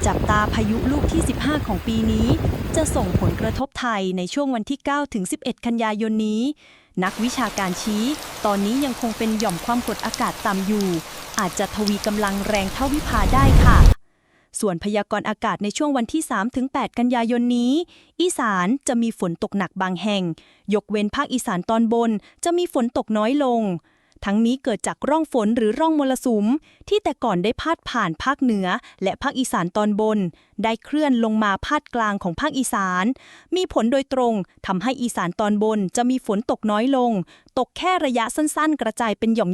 จับตาพายุลูกที่ 15 ของปีนี้จะส่งผลกระทบไทยในช่วงวันที่ 9 ถึง 11 กันยายนนี้นักวิชาการชี้ตอนนี้ยังคงเป็นหย่อมความกดอากาศต่ำอยู่อาจจะทวีกำลังแรงเท่าวิภาได้ค่ะส่วนพยากรณ์อากาศในช่วงวันที่ 3 ถึง 8 กันยายนนี้อีสานจะมีฝนตกหนักบางแห่งยกเว้นภาคอีสานตอนบนจะมีฝนตกน้อยลงทั้งนี้เกิดจากร่องฝนหรือร่องมรสุมที่แต่ก่อนได้พาดผ่านภาคเหนือและภาคอีสานตอนบนได้เคลื่อนลงมาพาดกลางของภาคอีสานมีผลโดยตรงทำให้อีสานตอนบนจะมีฝนตกน้อยลงตกแค่ระยะสั้นๆกระจายเป็นหย่อม